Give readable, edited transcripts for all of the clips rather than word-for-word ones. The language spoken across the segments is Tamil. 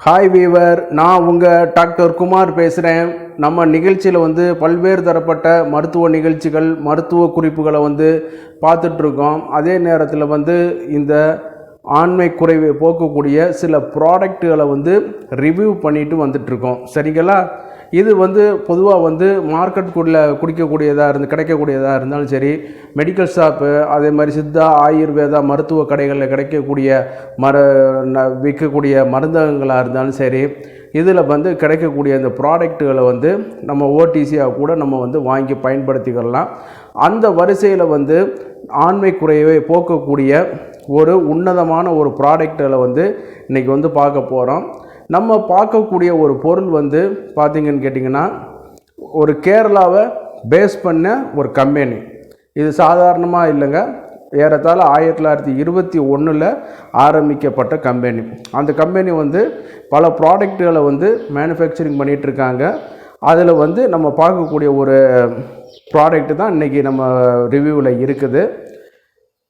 ஹாய் வீவர், நான் உங்கள் டாக்டர் குமார் பேசுகிறேன். நம்ம நிகழ்ச்சியில் பல்வேறு தரப்பட்ட மருத்துவ நிகழ்ச்சிகள், மருத்துவ குறிப்புகளை பார்த்துட்ருக்கோம். அதே நேரத்தில் இந்த ஆண்மை குறைவை போக்கக்கூடிய சில ப்ராடக்ட்டுகளை ரிவ்யூ பண்ணிட்டு வந்துட்ருக்கோம். சரிங்களா? இது பொதுவாக மார்க்கெட்டுக்குள்ளே கிடைக்கக்கூடியதாக இருந்தாலும் சரி, மெடிக்கல் ஷாப்பு, அதே மாதிரி சித்தா ஆயுர்வேதா மருத்துவ கடைகளில் கிடைக்கக்கூடிய விற்கக்கூடிய மருந்தகங்களாக இருந்தாலும் சரி, இதில் கிடைக்கக்கூடிய இந்த ப்ராடக்ட்டுகளை நம்ம ஓடிசியாக கூட நம்ம வாங்கி பயன்படுத்திக்கலாம். அந்த வரிசையில் ஆண்மை குறைவை போக்கக்கூடிய ஒரு உன்னதமான ஒரு ப்ராடக்ட்களை இன்றைக்கி பார்க்க போகிறோம். நம்ம பார்க்கக்கூடிய ஒரு பொருள் பார்த்திங்கன்னு கேட்டிங்கன்னா, ஒரு கேரளாவை பேஸ் பண்ண ஒரு கம்பெனி. இது சாதாரணமாக இல்லைங்க, ஏறத்தாழ 1921 ஆரம்பிக்கப்பட்ட கம்பெனி. அந்த கம்பெனி பல ப்ராடக்ட்டுகளை மேனுஃபேக்சரிங் பண்ணிகிட்ருக்காங்க. அதில் நம்ம பார்க்கக்கூடிய ஒரு ப்ராடக்ட்டு தான் இன்றைக்கி நம்ம ரிவ்யூவில் இருக்குது.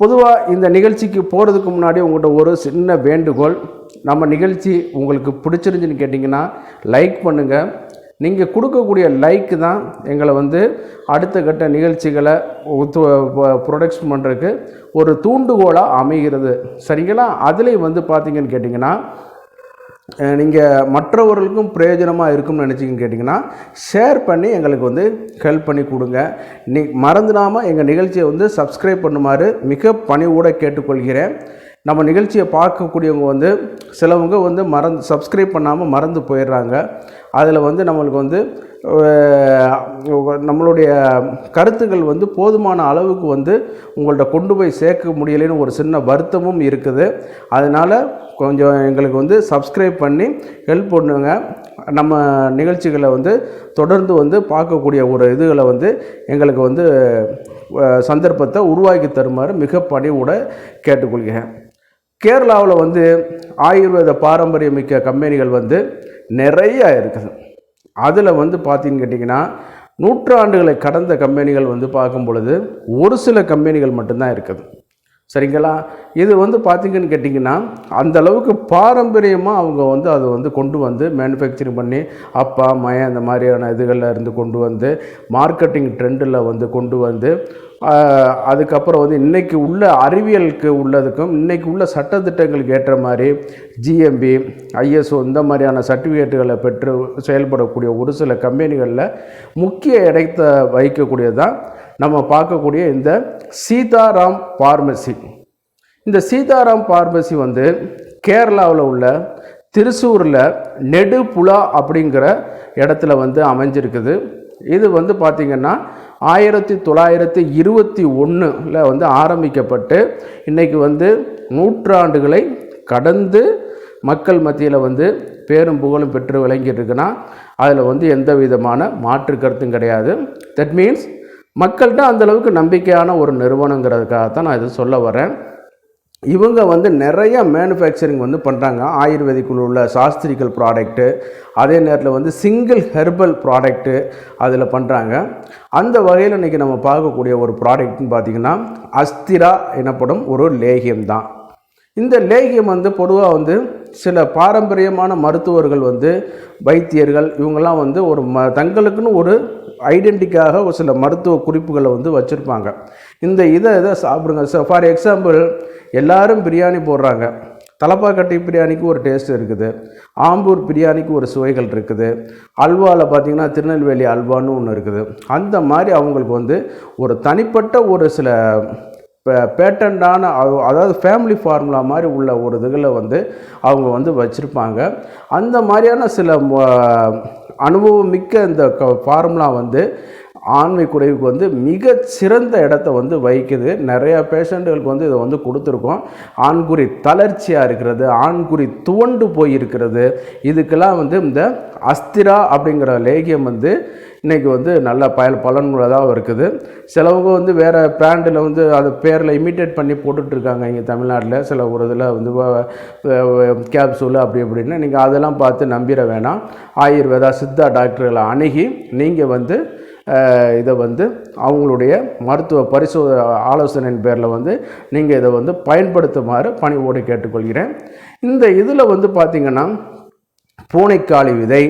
பொதுவாக இந்த நிகழ்ச்சிக்கு போகிறதுக்கு முன்னாடி உங்கள்கிட்ட ஒரு சின்ன வேண்டுகோள். நம்ம நிகழ்ச்சி உங்களுக்கு பிடிச்சிருந்துச்சின்னு கேட்டிங்கன்னா லைக் பண்ணுங்கள். நீங்கள் கொடுக்கக்கூடிய லைக்கு தான் எங்களை அடுத்த கட்ட நிகழ்ச்சிகளை ப்ரொடக்ஷன் பண்ணுறதுக்கு ஒரு தூண்டுகோலாக அமைகிறது. சரிங்களா? அதுலேயும் பார்த்திங்கன்னு கேட்டிங்கன்னா, நீங்கள் மற்றவர்களுக்கும் பிரயோஜனமாக இருக்கும்னு நினச்சிங்கன்னு கேட்டிங்கன்னா ஷேர் பண்ணி எங்களுக்கு ஹெல்ப் பண்ணி கொடுங்க. மறந்துடாமல் எங்கள் நிகழ்ச்சியை சப்ஸ்கிரைப் பண்ணுமாறு மிக பணிவோடு கேட்டுக்கொள்கிறேன். நம்ம நிகழ்ச்சியை பார்க்கக்கூடியவங்க சிலவங்க சப்ஸ்கிரைப் பண்ணாமல் மறந்து போயிடுறாங்க. அதில் நம்மளுக்கு நம்மளுடைய கருத்துக்கள் போதுமான அளவுக்கு உங்கள்கிட்ட கொண்டு போய் சேர்க்க முடியலைன்னு ஒரு சின்ன வருத்தமும் இருக்குது. அதனால் கொஞ்சம் எங்களுக்கு சப்ஸ்கிரைப் பண்ணி ஹெல்ப் பண்ணுங்க. நம்ம நிகழ்ச்சிகளை தொடர்ந்து பார்க்கக்கூடிய ஒரு இதுகளை எங்களுக்கு சந்தர்ப்பத்தை உருவாக்கி தருமாறு மிக பணிவோடு கேட்டுக்கொள்கிறேன். கேரளாவில் ஆயுர்வேத பாரம்பரியமிக்க கம்பெனிகள் நிறையா இருக்குது. அதில் பார்த்திங்கன்னு கேட்டிங்கன்னா, நூற்றாண்டுகளை கடந்த கம்பெனிகள் பார்க்கும் பொழுது ஒரு சில கம்பெனிகள் மட்டும்தான் இருக்குது. சரிங்களா? இது பார்த்திங்கன்னு கேட்டிங்கன்னா, அந்தளவுக்கு பாரம்பரியமாக அவங்க அதை கொண்டு மேனுஃபேக்சரிங் பண்ணி அப்பா மய அந்த மாதிரியான இதுகளில் இருந்து கொண்டு மார்க்கெட்டிங் ட்ரெண்டில் கொண்டு அதுக்கப்புறம் இன்றைக்கி உள்ள அறிவியலுக்கு உள்ளதுக்கும் இன்றைக்கி உள்ள சட்டத்திட்டங்களுக்கு ஏற்ற மாதிரி ஜிஎம்பி, ஐஎஸ்ஓ இந்த மாதிரியான சர்டிஃபிகேட்டுகளை பெற்று செயல்படக்கூடிய ஒரு சில கம்பெனிகளில் முக்கிய இடத்தை வகிக்கக்கூடியது தான் நம்ம பார்க்கக்கூடிய இந்த சீதாராம் பார்மசி. இந்த சீதாராம் பார்மசி கேரளாவில் உள்ள திருச்சூரில் நெடுபுலா அப்படிங்கிற இடத்துல அமைஞ்சிருக்குது. இது பார்த்திங்கன்னா 1921 ஆரம்பிக்கப்பட்டு இன்றைக்கி நூற்றாண்டுகளை கடந்து மக்கள் மத்தியில் பேரும் புகழும் பெற்று விளங்கிட்டுருக்குன்னா அதில் எந்த விதமான மாற்று கருத்தும் கிடையாது. தட் மீன்ஸ் மக்கள்கிட்ட அந்தளவுக்கு நம்பிக்கையான ஒரு நிறுவனங்கிறதுக்காகத்தான் நான் இது சொல்ல வரேன். இவங்க நிறைய மேனுஃபேக்சரிங் பண்ணுறாங்க. ஆயுர்வேதிக்குள்ள உள்ள சாஸ்திரிக்கல் ப்ராடக்ட்டு, அதே நேரத்தில் சிங்கிள் ஹெர்பல் ப்ராடக்ட்டு அதில் பண்ணுறாங்க. அந்த வகையில் இன்றைக்கி நம்ம பார்க்கக்கூடிய ஒரு ப்ராடக்ட்னு பார்த்திங்கன்னா அஸ்திரா எனப்படும் ஒரு லேகியம் தான். இந்த லேகியம் பொதுவாக சில பாரம்பரியமான மருத்துவர்கள் வைத்தியர்கள் இவங்கெல்லாம் ஒரு தங்களுக்குன்னு ஒரு ஐடென்டிக்காக ஒரு சில மருத்துவ குறிப்புகளை வச்சுருப்பாங்க. இந்த இதை சாப்பிடுங்க. ஃபார் எக்ஸாம்பிள், எல்லாரும் பிரியாணி போடுறாங்க. தலப்பாக்கட்டி பிரியாணிக்கு ஒரு டேஸ்ட் இருக்குது, ஆம்பூர் பிரியாணிக்கு ஒரு சுவைகள் இருக்குது, அல்வாவில் பார்த்திங்கன்னா திருநெல்வேலி அல்வான்னு ஒன்று இருக்குது. அந்த மாதிரி அவங்களுக்கு ஒரு தனிப்பட்ட ஒரு சில பேட்டண்டான, அதாவது ஃபேமிலி ஃபார்முலா மாதிரி உள்ள ஒரு இதுகளை அவங்க வச்சுருப்பாங்க. அந்த மாதிரியான சில அனுபவம் மிக்க இந்த ஃபார்முலா ஆண்மை குறைவுக்கு மிக சிறந்த இடத்த வகிக்குது. நிறையா பேஷண்ட்டுகளுக்கு இதை கொடுத்துருக்கோம். ஆண்குறி தளர்ச்சியாக இருக்கிறது, ஆண்குறி துவண்டு போயிருக்கிறது, இதுக்கெல்லாம் இந்த அஸ்திரா அப்படிங்கிற லேகியம் இன்றைக்கி நல்ல பலனுள்ளதாக இருக்குது. சிலவங்க வேறு பிராண்டில் அது பேரில் இமிட்டேட் பண்ணி போட்டுட்ருக்காங்க. இங்கே தமிழ்நாட்டில் சில ஒரு இதில் கேப்சூல் அப்படி இப்படின்னு நீங்கள் அதெல்லாம் பார்த்து நம்பிட வேணாம். ஆயுர்வேதா சித்தா டாக்டர்களை அணுகி நீங்கள் இதை அவங்களுடைய மருத்துவ ஆலோசனையின் பேரில் நீங்கள் இதை பயன்படுத்துமாறு பணிவோடு கேட்டுக்கொள்கிறேன். இந்த இதில் பார்த்திங்கன்னா பூனைக்காளி விதை,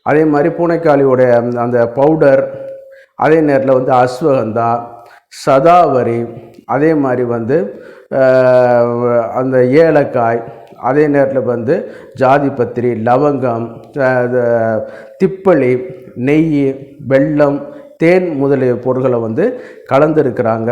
அதே மாதிரி பூனைக்காளியோடைய அந்த பவுடர், அதே நேரத்தில் வந்து அஸ்வகந்தா, சதாவரி, அதே மாதிரி வந்து அந்த ஏலக்காய், அதே நேரத்தில் வந்து ஜாதிபத்திரி, லவங்கம், திப்பளி, நெய், வெல்லம், தேன் முதலிய பொருட்களை வந்து கலந்துருக்கிறாங்க.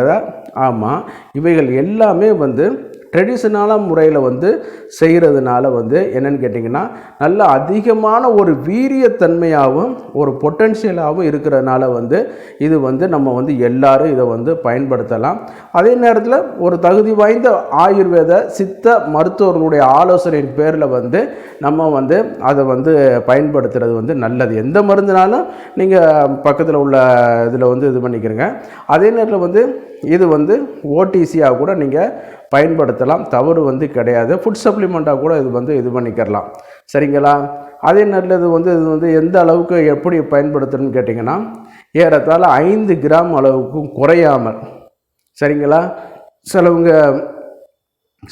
ஆமாம், இவைகள் எல்லாமே வந்து ட்ரெடிஷ்னலான முறையில் வந்து செய்கிறதுனால வந்து என்னென்னு கேட்டிங்கன்னா நல்ல அதிகமான ஒரு வீரியத்தன்மையாகவும் ஒரு பொட்டன்ஷியலாகவும் இருக்கிறதுனால வந்து இது வந்து நம்ம வந்து எல்லாரும் இதை வந்து பயன்படுத்தலாம். அதே நேரத்தில் ஒரு தகுதி வாய்ந்த ஆயுர்வேத சித்த மருத்துவர்களுடைய ஆலோசனையின் பேரில் வந்து நம்ம வந்து அதை வந்து பயன்படுத்துகிறது வந்து நல்லது. எந்த மருந்துனாலும் நீங்கள் பக்கத்தில் உள்ள இதில் வந்து இது பண்ணிக்கிறங்க. அதே நேரத்தில் வந்து இது வந்து ஓடிசியாக கூட நீங்கள் பயன்படுத்தலாம், தவறு வந்து கிடையாது. ஃபுட் சப்ளிமெண்ட்டாக கூட இது வந்து இது பண்ணிக்கிறலாம், சரிங்களா? அதே நேரத்தில் இது வந்து எந்த அளவுக்கு எப்படி பயன்படுத்தணும்னு கேட்டிங்கன்னா ஏறத்தாழ 5 கிராம் அளவுக்கும் குறையாமல், சரிங்களா?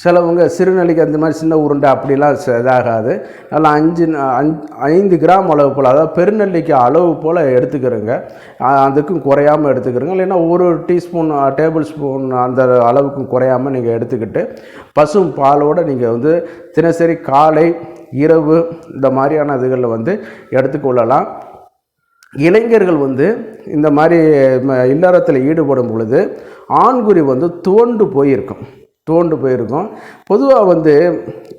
சிலவங்க சிறுநெல்லிக்கு அந்த மாதிரி சின்ன உருண்டை அப்படிலாம் இதாகாது. நல்லா 5 கிராம் அளவு போல், அதாவது பெருநெல்லிக்கு அளவு போல் எடுத்துக்கிறோங்க. அதுக்கும் குறையாமல் எடுத்துக்கிறோங்க. இல்லைன்னா 1 டீஸ்பூன் டேபிள் ஸ்பூன் அந்த அளவுக்கும் குறையாமல் நீங்கள் எடுத்துக்கிட்டு பசும் பாலோடு நீங்கள் வந்து தினசரி காலை இரவு இந்த மாதிரியான இதுகளில் வந்து எடுத்துக்கொள்ளலாம். இளைஞர்கள் வந்து இந்த மாதிரி இல்லறத்தில் ஈடுபடும் பொழுது ஆண்குறி வந்து துவண்டு போயிருக்கும். பொதுவாக வந்து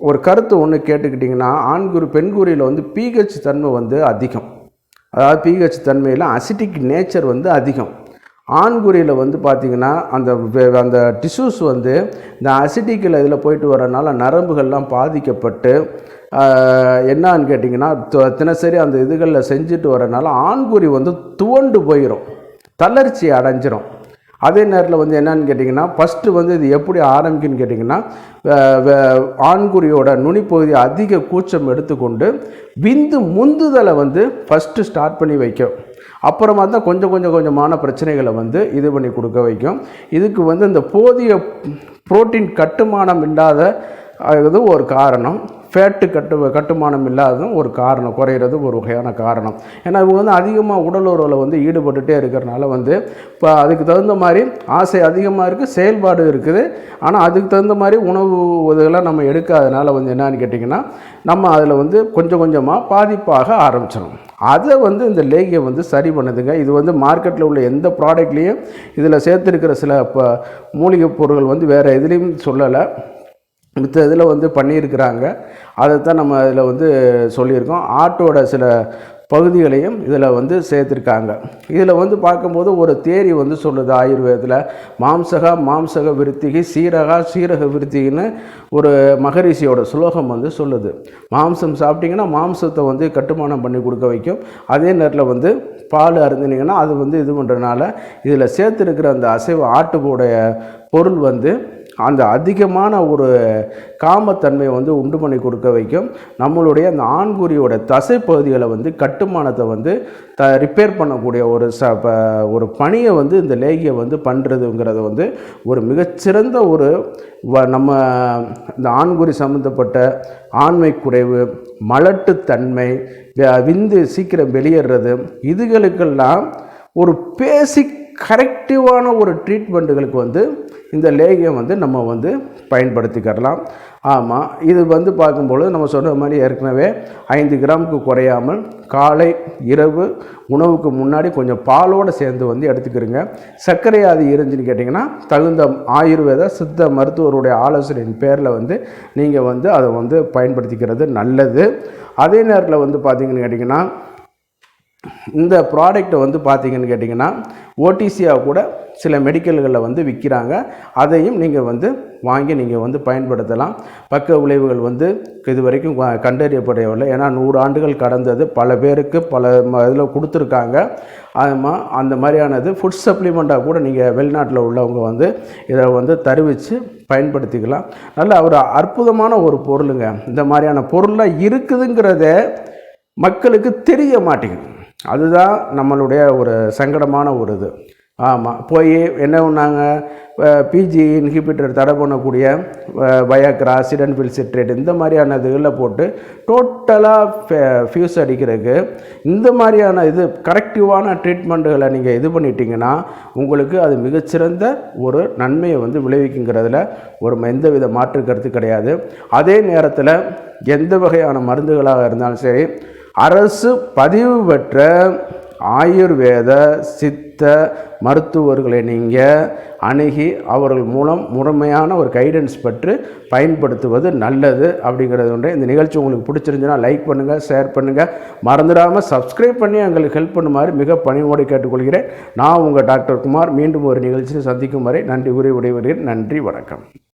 ஒரு கருத்து ஒன்று கேட்டுக்கிட்டிங்கன்னா ஆண்குறி பெண்குறியில் வந்து பிஹெச் தன்மை வந்து அதிகம். அதாவது பிஹெச் தன்மையில் அசிட்டிக் நேச்சர் வந்து அதிகம். ஆண்குறியில் வந்து பார்த்திங்கன்னா அந்த டிஷ்யூஸ் வந்து இந்த அசிட்டிக்கில் இதில் போயிட்டு வரனால நரம்புகள்லாம் பாதிக்கப்பட்டு என்னான்னு கேட்டிங்கன்னா தினசரி அந்த இதுகளில் செஞ்சுட்டு வரனால ஆண்குறி வந்து துவண்டு போயிடும், தளர்ச்சி அடைஞ்சிரும். அதே நேரத்தில் வந்து என்னன்னு கேட்டிங்கன்னா ஃபஸ்ட்டு வந்து இது எப்படி ஆரம்பிக்குன்னு கேட்டிங்கன்னா ஆண்குறியோட நுனிப்பகுதி அதிக கூச்சம் எடுத்துக்கொண்டு விந்து முந்துதலை வந்து ஃபஸ்ட்டு ஸ்டார்ட் பண்ணி வைக்கும். அப்புறமா தான் கொஞ்சமான பிரச்சனைகளை வந்து இது பண்ணி கொடுக்க வைக்கும். இதுக்கு வந்து இந்த போதிய புரோட்டீன் கட்டுமானம் இல்லாத அது ஒரு காரணம், ஃபேட்டு கட்டுமானம் இல்லாததும் ஒரு காரணம், குறையிறது ஒரு வகையான காரணம். ஏன்னா இவங்க வந்து அதிகமாக உடல் உறவில் வந்து ஈடுபட்டுகிட்டே இருக்கிறனால வந்து இப்போ அதுக்கு தகுந்த மாதிரி ஆசை அதிகமாக இருக்குது, செயல்பாடு இருக்குது. ஆனால் அதுக்கு தகுந்த மாதிரி உணவு இதெல்லாம் நம்ம எடுக்காதனால வந்து என்னன்னு கேட்டிங்கன்னா நம்ம அதில் வந்து கொஞ்சமாக பாதிப்பாக ஆரம்பிச்சிடும். அதை வந்து இந்த லேகியம் வந்து சரி பண்ணுதுங்க. இது வந்து மார்க்கெட்டில் உள்ள எந்த ப்ராடக்ட்லேயும் இதில் சேர்த்துருக்கிற சில மூலிகை பொருட்கள் வந்து வேறு எதுலேயும் சொல்லலை, மித்த இதில் வந்து பண்ணியிருக்கிறாங்க. அதைத்தான் நம்ம இதில் வந்து சொல்லியிருக்கோம். ஆட்டோட சில பகுதிகளையும் இதில் வந்து சேர்த்துருக்காங்க. இதில் வந்து பார்க்கும்போது ஒரு தேரி வந்து சொல்லுது ஆயுர்வேதத்தில், மாம்சக விருத்திகி சீரக விருத்திகின்னு ஒரு மகரிஷியோட ஸ்லோகம் வந்து சொல்லுது. மாம்சம் சாப்பிட்டிங்கன்னா மாம்சத்தை வந்து கட்டுமானம் பண்ணி கொடுக்க வைக்கும். அதே நேரத்தில் வந்து பால் அருந்தினீங்கன்னா அது வந்து இது பண்ணுறதுனால இதில் சேர்த்துருக்கிற அந்த அசைவ ஆட்டுடைய பொருள் வந்து அந்த அதிகமான ஒரு காமத்தன்மையை வந்து உண்டு பண்ணி கொடுக்க வைக்கும். நம்மளுடைய அந்த ஆண்குறியோட தசை பகுதிகளை வந்து கட்டுமானத்தை வந்து ரிப்பேர் பண்ணக்கூடிய ஒரு பணியை வந்து இந்த லேகியம் வந்து பண்ணுறதுங்கிறத வந்து ஒரு மிகச்சிறந்த ஒரு நம்ம இந்த ஆண்குறி சம்மந்தப்பட்ட ஆண்மை குறைவு, மலட்டுத்தன்மை, விந்து சீக்கிரம் வெளியேறது, இதுகளுக்கெல்லாம் ஒரு பேசிக் கரெக்டிவான ஒரு ட்ரீட்மெண்ட்டுகளுக்கு வந்து இந்த லேகியம் வந்து நம்ம வந்து பயன்படுத்திக்கிறலாம். ஆமாம், இது வந்து பார்க்கும்பொழுது நம்ம சொன்ன மாதிரி ஏற்கனவே 5 கிராமுக்கு குறையாமல் காலை இரவு உணவுக்கு முன்னாடி கொஞ்சம் பாலோடு சேர்ந்து வந்து எடுத்துக்கிறங்க. சர்க்கரை வியாதி இருந்துச்சுன்னு கேட்டிங்கன்னா தகுந்த ஆயுர்வேத சித்த மருத்துவருடைய ஆலோசனையின் பேரில் வந்து நீங்கள் வந்து அதை வந்து பயன்படுத்திக்கிறது நல்லது. அதே நேரத்தில் வந்து பார்த்திங்கன்னு கேட்டிங்கன்னா இந்த ப்ராடக்டை வந்து பார்த்திங்கன்னு கேட்டிங்கன்னா ஓடிசியாக கூட சில மெடிக்கல்களில் வந்து விற்கிறாங்க. அதையும் நீங்கள் வந்து வாங்கி நீங்கள் வந்து பயன்படுத்தலாம். பக்க விளைவுகள் வந்து இது வரைக்கும் கண்டறியப்படவில்லை. ஏன்னா 100 ஆண்டுகள் கடந்தது, பல பேருக்கு பல இதில் கொடுத்துருக்காங்க. அந்த மாதிரியானது ஃபுட் சப்ளிமெண்ட்டாக கூட நீங்கள் வெளிநாட்டில் உள்ளவங்க வந்து இதை வந்து தருவித்து பயன்படுத்திக்கலாம். நல்ல ஒரு அற்புதமான ஒரு பொருளுங்க. இந்த மாதிரியான பொருள்லாம் இருக்குதுங்கிறத மக்களுக்கு தெரிய மாட்டேங்குது. அதுதான் நம்மளுடைய ஒரு சங்கடமான ஒரு இது. ஆமாம், போய் என்ன பண்ணாங்க, பிஜி இன்ஹிபிட்டர் தடை பண்ணக்கூடிய வயக்ரா, சிடன்பில் சிட்ரேட் இந்த மாதிரியான இதுகளில் போட்டு டோட்டலாக ஃபியூஸ் அடிக்கிறதுக்கு இந்த மாதிரியான இது கரெக்டிவான ட்ரீட்மெண்ட்டுகளை நீங்கள் இது பண்ணிட்டீங்கன்னா உங்களுக்கு அது மிகச்சிறந்த ஒரு நன்மையை வந்து விளைவிக்குங்கிறதுல எந்தவித மாற்று கருத்து கிடையாது. அதே நேரத்தில் எந்த வகையான மருந்துகளாக இருந்தாலும் சரி, அரசு பதிவு பெற்ற ஆயுர்வேத சித்த மருத்துவர்களை நீங்கள் அணுகி அவர்கள் மூலம் முழுமையான ஒரு கைடன்ஸ் பெற்று பயன்படுத்துவது நல்லது அப்படிங்கிறது ஒன்று. இந்த நிகழ்ச்சி உங்களுக்கு பிடிச்சிருந்துச்சுன்னா லைக் பண்ணுங்கள், ஷேர் பண்ணுங்கள், மறந்துடாமல் சப்ஸ்கிரைப் பண்ணி எங்களுக்கு ஹெல்ப் பண்ணுமாறு மிக பணிவோடு கேட்டுக்கொள்கிறேன். நான் உங்கள் டாக்டர் குமார். மீண்டும் ஒரு நிகழ்ச்சியை சந்திக்கும் வரை நன்றி கூறி விடைபெறுகிறேன். நன்றி, வணக்கம்.